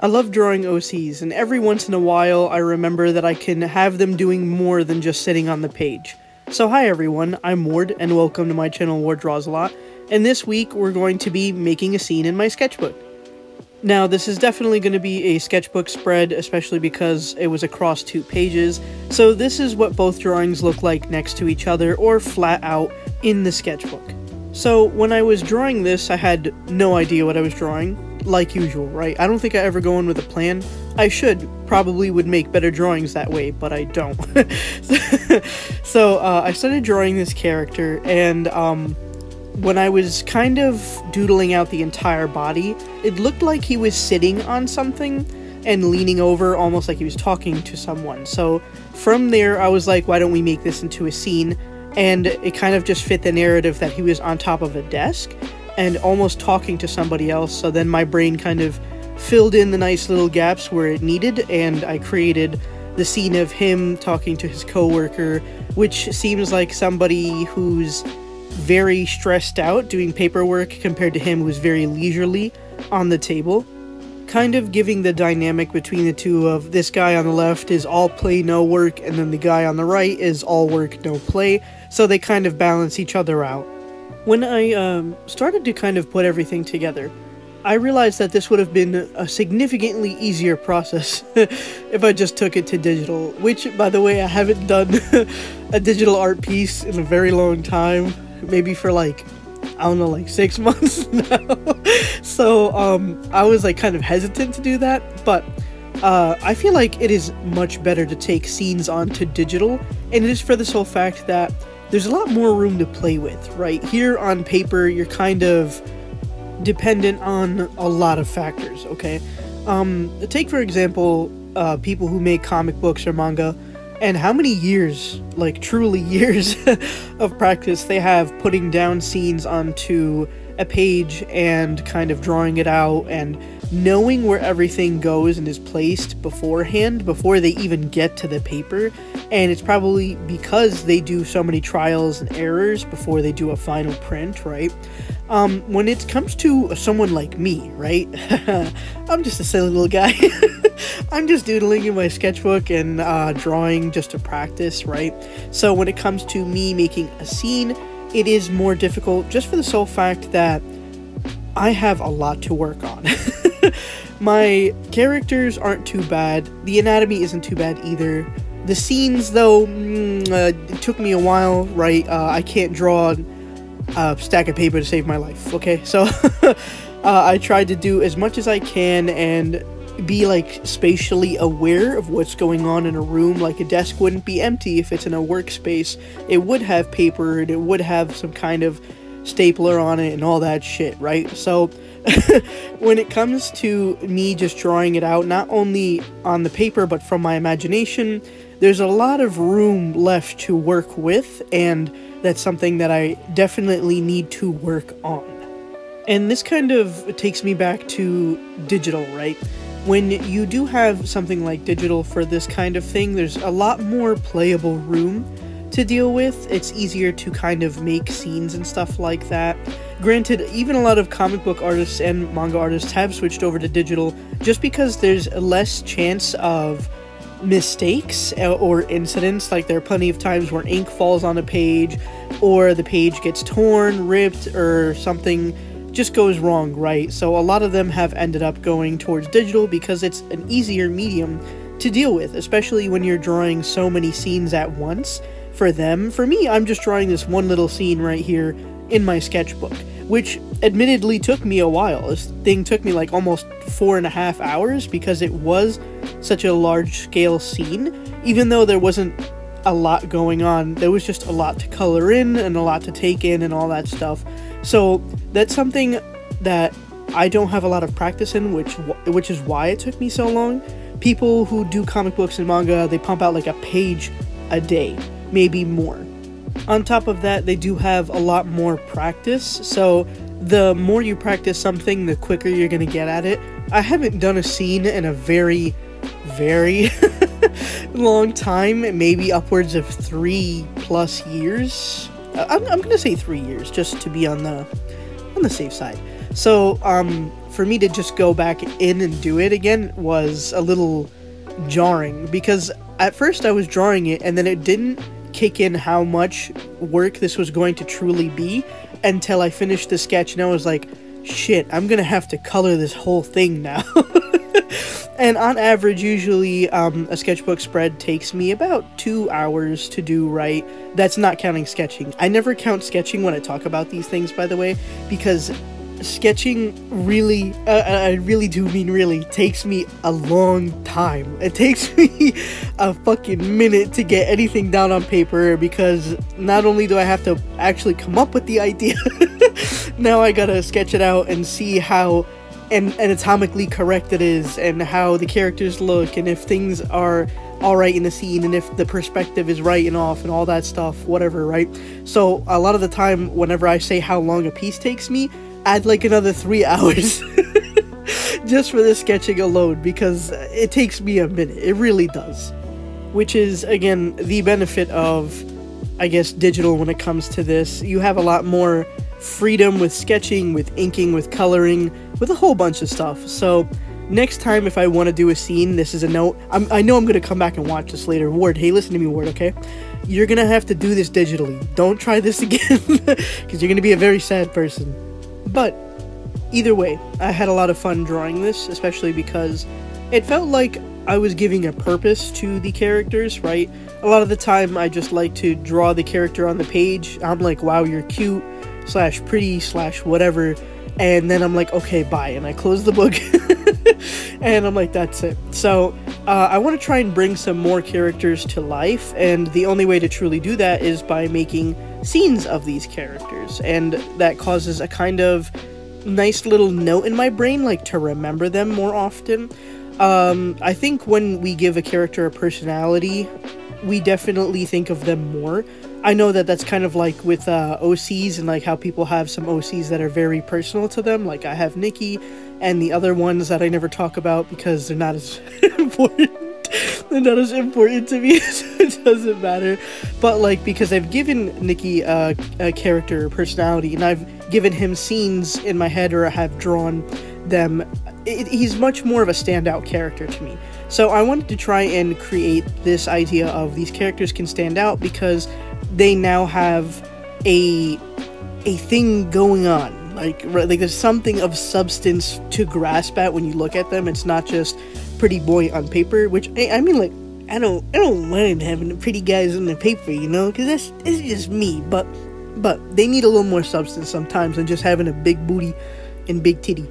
I love drawing OCs, and every once in a while I remember that I can have them doing more than just sitting on the page. So hi everyone, I'm Ward, and welcome to my channel Wardrawsalot, and this week we're going to be making a scene in my sketchbook. Now this is definitely going to be a sketchbook spread, especially because it was across 2 pages, so this is what both drawings look like next to each other, or flat out in the sketchbook. So when I was drawing this, I had no idea what I was drawing, like usual, right? I don't think I ever go in with a plan. I probably would make better drawings that way, but I don't. So I started drawing this character, and when I was kind of doodling out the entire body, it looked like he was sitting on something and leaning over, almost like he was talking to someone. So from there, I was like, why don't we make this into a scene? And it kind of just fit the narrative that he was on top of a desk and almost talking to somebody else. So then my brain kind of filled in the nice little gaps where it needed, and I created the scene of him talking to his coworker, which seems like somebody who's very stressed out doing paperwork compared to him who's very leisurely on the table, kind of giving the dynamic between the two of this guy on the left is all play no work, and then the guy on the right is all work no play, so they kind of balance each other out. When I started to kind of put everything together, I realized that this would have been a significantly easier process if I just took it to digital, which, by the way, I haven't done a digital art piece in a very long time, maybe for like, I don't know, like 6 months now. So I was like kind of hesitant to do that, but I feel like it is much better to take scenes onto digital, and it is for the sole fact that there's a lot more room to play with, right? Here on paper, you're kind of dependent on a lot of factors, okay? Take, for example, people who make comic books or manga, and how many years, like truly years, of practice they have putting down scenes onto a page and kind of drawing it out and knowing where everything goes and is placed beforehand before they even get to the paper. And it's probably because they do so many trials and errors before they do a final print, right? When it comes to someone like me, right? I'm just a silly little guy. I'm just doodling in my sketchbook and drawing just to practice, right? So when it comes to me making a scene, it is more difficult just for the sole fact that I have a lot to work on. My characters aren't too bad. The anatomy isn't too bad either. The scenes, though, it took me a while, right? I can't draw a stack of paper to save my life, okay? So I tried to do as much as I can and be like spatially aware of what's going on in a room. Like a desk wouldn't be empty if it's in a workspace. It would have paper and it would have some kind of stapler on it and all that shit, right? So when it comes to me just drawing it out, not only on the paper but from my imagination, there's a lot of room left to work with, and that's something that I definitely need to work on. And this kind of takes me back to digital, right? When you do have something like digital for this kind of thing, there's a lot more playable room to deal with. It's easier to kind of make scenes and stuff like that. Granted, even a lot of comic book artists and manga artists have switched over to digital just because there's less chance of mistakes or incidents. Like there are plenty of times where ink falls on a page, or the page gets torn, ripped, or something just goes wrong, right? So a lot of them have ended up going towards digital because it's an easier medium to deal with, especially when you're drawing so many scenes at once. For me, I'm just drawing this one little scene right here in my sketchbook, which admittedly took me a while. This thing took me like almost 4.5 hours because it was such a large scale scene. Even though there wasn't a lot going on, there was just a lot to color in and a lot to take in and all that stuff. So that's something that I don't have a lot of practice in, which is why it took me so long. People who do comic books and manga, they pump out like a page a day, maybe more. On top of that, they do have a lot more practice, so the more you practice something, the quicker you're gonna get at it. I haven't done a scene in a very, very long time, maybe upwards of 3+ years. I'm gonna say 3 years, just to be on the safe side. So, for me to just go back in and do it again was a little jarring, because at first I was drawing it and then it didn't kick in how much work this was going to truly be until I finished the sketch, and I was like, shit, I'm gonna have to color this whole thing now. And on average, usually a sketchbook spread takes me about 2 hours to do right. That's not counting sketching. I never count sketching when I talk about these things, by the way, because sketching really, I really do mean really, takes me a long time. It takes me a fucking minute to get anything down on paper, because not only do I have to actually come up with the idea, now I gotta sketch it out and see how anatomically correct it is, and how the characters look, and if things are alright in the scene, and if the perspective is right and off, and all that stuff, whatever, right? So a lot of the time, whenever I say how long a piece takes me, add like another 3 hours just for the sketching alone, because it takes me a minute. It really does. Which is, again, the benefit of, I guess, digital when it comes to this. You have a lot more freedom with sketching, with inking, with coloring, with a whole bunch of stuff. So next time if I want to do a scene, this is a note. I know I'm going to come back and watch this later. Ward, hey, listen to me, Ward, okay? You're going to have to do this digitally. Don't try this again, because you're going to be a very sad person. But either way, I had a lot of fun drawing this, especially because it felt like I was giving a purpose to the characters, right? A lot of the time I just like to draw the character on the page. I'm like, wow, you're cute, / pretty, / whatever, and then I'm like, okay, bye, and I close the book. And I'm like, that's it. So I want to try and bring some more characters to life, and the only way to truly do that is by making scenes of these characters, and that causes a kind of nice little note in my brain, like to remember them more often. I think when we give a character a personality, we definitely think of them more. I know that that's kind of like with OCs, and like how people have some OCs that are very personal to them. Like I have Nikki, and the other ones that I never talk about because they're not as important. They're not as important to me, so it doesn't matter. But like, because I've given Nikki a character personality, and I've given him scenes in my head, or I have drawn them, he's much more of a standout character to me. So I wanted to try and create this idea of these characters can stand out because they now have a thing going on. Like there's something of substance to grasp at when you look at them. It's not just pretty boy on paper, which I mean, like, I don't mind having the pretty guys on the paper, you know, because it's just me. But they need a little more substance sometimes than just having a big booty and big titty.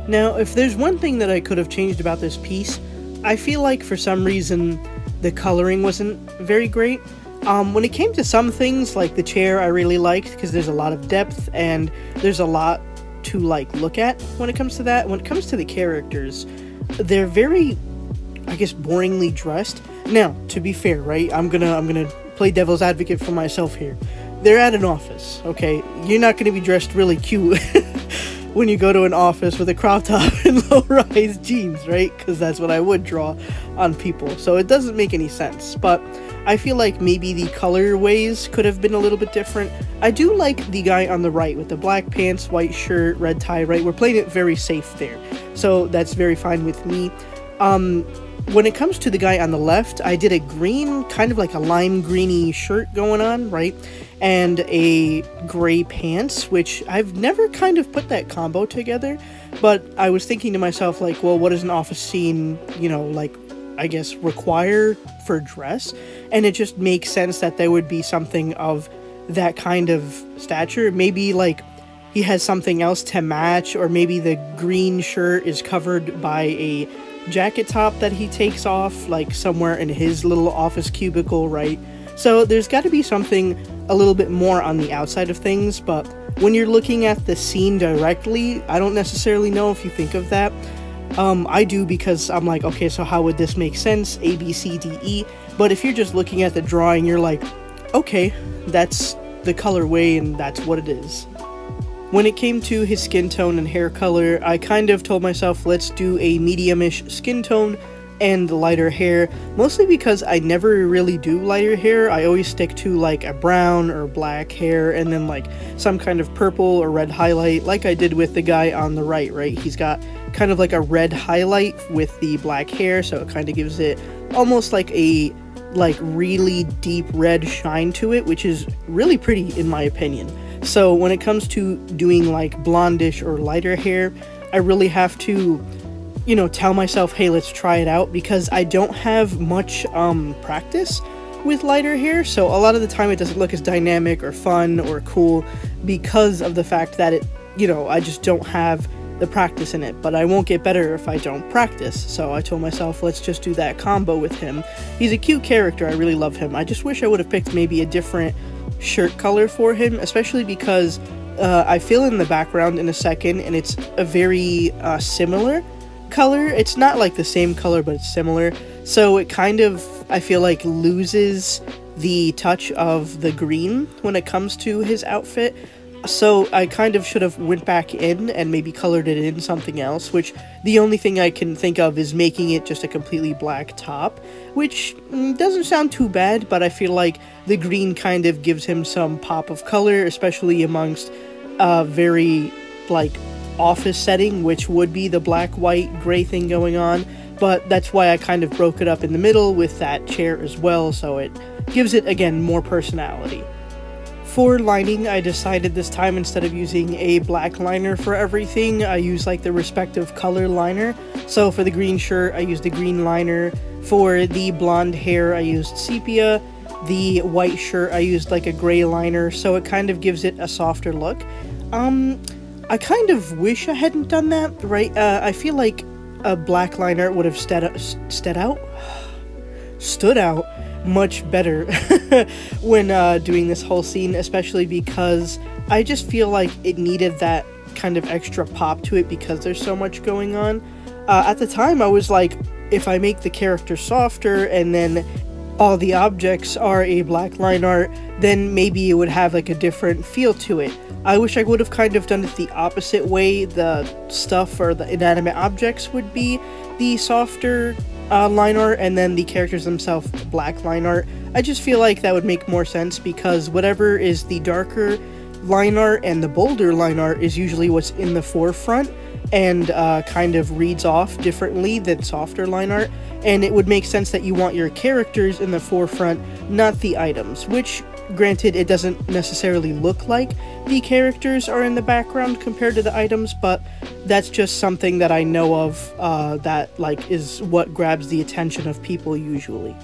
Now, if there's one thing that I could have changed about this piece, I feel like for some reason the coloring wasn't very great. When it came to some things, like the chair, I really liked because there's a lot of depth and there's a lot to like look at when it comes to that. When it comes to the characters, they're very, I guess, boringly dressed. Now, to be fair, right? I'm gonna play devil's advocate for myself here. They're at an office, okay? You're not gonna be dressed really cute when you go to an office with a crop top and low-rise jeans, right? Because that's what I would draw on people. So it doesn't make any sense. But I feel like maybe the colorways could have been a little bit different. I do like the guy on the right with the black pants, white shirt, red tie, right? We're playing it very safe there. So that's very fine with me. When it comes to the guy on the left, I did a green, kind of like a lime greeny shirt going on, right? And a gray pants, which I've never kind of put that combo together, but I was thinking to myself, like, well, what does an office scene, you know, like, I guess, require for dress? And it just makes sense that there would be something of that kind of stature. Maybe, like, he has something else to match, or maybe the green shirt is covered by a jacket top that he takes off, like, somewhere in his little office cubicle, right? So there's got to be something a little bit more on the outside of things, but when you're looking at the scene directly, I don't necessarily know if you think of that. I do, because I'm like, okay, so how would this make sense? A, B, C, D, E. But if you're just looking at the drawing, you're like, okay, that's the colorway and that's what it is. When it came to his skin tone and hair color, I kind of told myself, let's do a medium-ish skin tone, and lighter hair, mostly because I never really do lighter hair. I always stick to like a brown or black hair and then like some kind of purple or red highlight, like I did with the guy on the right? He's got kind of like a red highlight with the black hair, so it kind of gives it almost like a really deep red shine to it, which is really pretty in my opinion. So when it comes to doing like blondish or lighter hair, I really have to, you know, tell myself, hey, let's try it out, because I don't have much practice with lighter hair, so a lot of the time it doesn't look as dynamic or fun or cool because of the fact that it, you know, I just don't have the practice in it. But I won't get better if I don't practice, so I told myself, let's just do that combo with him. He's a cute character, I really love him. I just wish I would have picked maybe a different shirt color for him, especially because I fill in the background in a second and it's a very similar color. It's not like the same color, but it's similar, so it kind of, I feel like, loses the touch of the green when it comes to his outfit. So I kind of should have went back in and maybe colored it in something else, which the only thing I can think of is making it just a completely black top, which doesn't sound too bad, but I feel like the green kind of gives him some pop of color, especially amongst a very like office setting, which would be the black, white, gray thing going on. But that's why I kind of broke it up in the middle with that chair as well, so it gives it, again, more personality. For lining, I decided this time, instead of using a black liner for everything, I use like the respective color liner. So for the green shirt, I used a green liner. For the blonde hair, I used sepia. The white shirt, I used like a gray liner, so it kind of gives it a softer look. I kind of wish I hadn't done that, right? I feel like a black liner would have stood out much better when doing this whole scene, especially because I just feel like it needed that kind of extra pop to it because there's so much going on. At the time, I was like, if I make the character softer and then all the objects are a black line art, then maybe it would have like a different feel to it. I wish I would have kind of done it the opposite way. The stuff or the inanimate objects would be the softer line art, and then the characters themselves black line art. I just feel like that would make more sense, because whatever is the darker line art and the bolder line art is usually what's in the forefront and kind of reads off differently than softer line art, and it would make sense that you want your characters in the forefront, not the items, which, granted, it doesn't necessarily look like the characters are in the background compared to the items, but that's just something that I know of that like is what grabs the attention of people usually.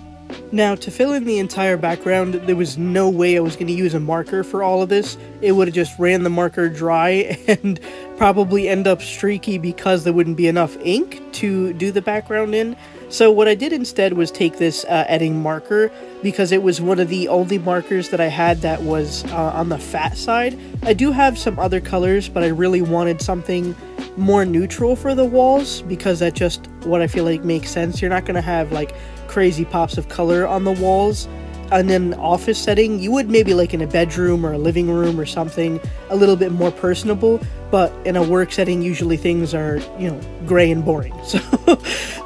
Now, to fill in the entire background, there was no way I was going to use a marker for all of this. It would have just ran the marker dry and probably end up streaky because there wouldn't be enough ink to do the background in. So what I did instead was take this Edding marker, because it was one of the only markers that I had that was on the fat side. I do have some other colors, but I really wanted something more neutral for the walls, because that's just what I feel like makes sense. You're not going to have like crazy pops of color on the walls. And then office setting, you would maybe like in a bedroom or a living room or something a little bit more personable, but in a work setting, usually things are, you know, gray and boring.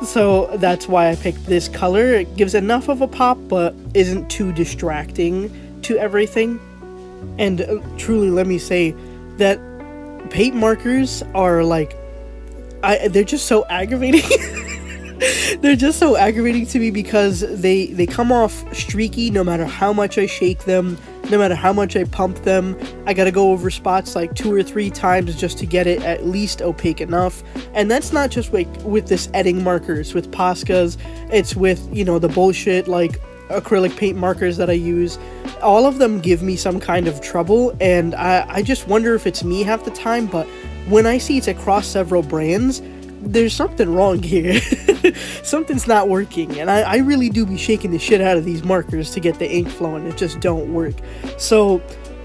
So that's why I picked this color. It gives enough of a pop, but isn't too distracting to everything. And truly, let me say that paint markers are like, they're just so aggravating. They're just so aggravating to me because they come off streaky no matter how much I shake them, no matter how much I pump them. I gotta go over spots like 2 or 3 times just to get it at least opaque enough. And that's not just like with this Edding markers, with Poscas, it's with, you know, the bullshit like acrylic paint markers that I use. All of them give me some kind of trouble, and I just wonder if it's me half the time, but when I see it's across several brands, there's something wrong here. Something's not working, and I really do be shaking the shit out of these markers to get the ink flowing. It just don't work. So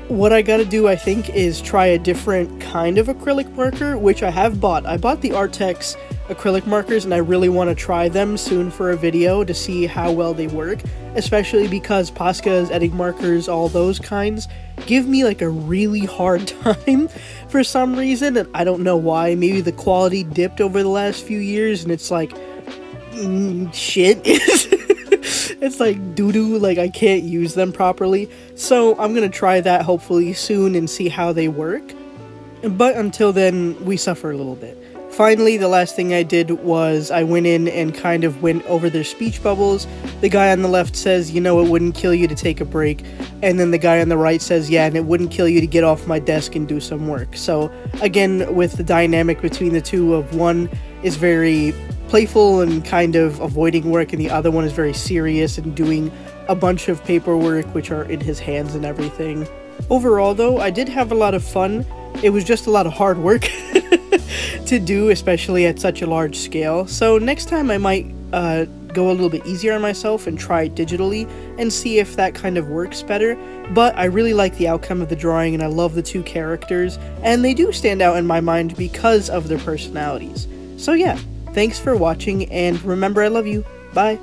what I gotta do, I think, is try a different kind of acrylic marker, which I have bought. I bought the Artex acrylic markers, and I really want to try them soon for a video to see how well they work, especially because Posca's, Edding markers, all those kinds give me like a really hard time for some reason, and I don't know why. Maybe the quality dipped over the last few years and it's like shit. It's like doo-doo, like I can't use them properly. So I'm gonna try that hopefully soon and see how they work. But until then, we suffer a little bit. Finally, the last thing I did was I went in and kind of went over their speech bubbles. The guy on the left says, you know, it wouldn't kill you to take a break. And then the guy on the right says, yeah, and it wouldn't kill you to get off my desk and do some work. So again, with the dynamic between the two of one is very playful and kind of avoiding work, and the other one is very serious and doing a bunch of paperwork which are in his hands and everything. Overall though, I did have a lot of fun. It was just a lot of hard work to do, especially at such a large scale. So next time I might go a little bit easier on myself and try it digitally and see if that kind of works better. But I really like the outcome of the drawing, and I love the two characters, and they do stand out in my mind because of their personalities. So yeah, thanks for watching, and remember I love you. Bye!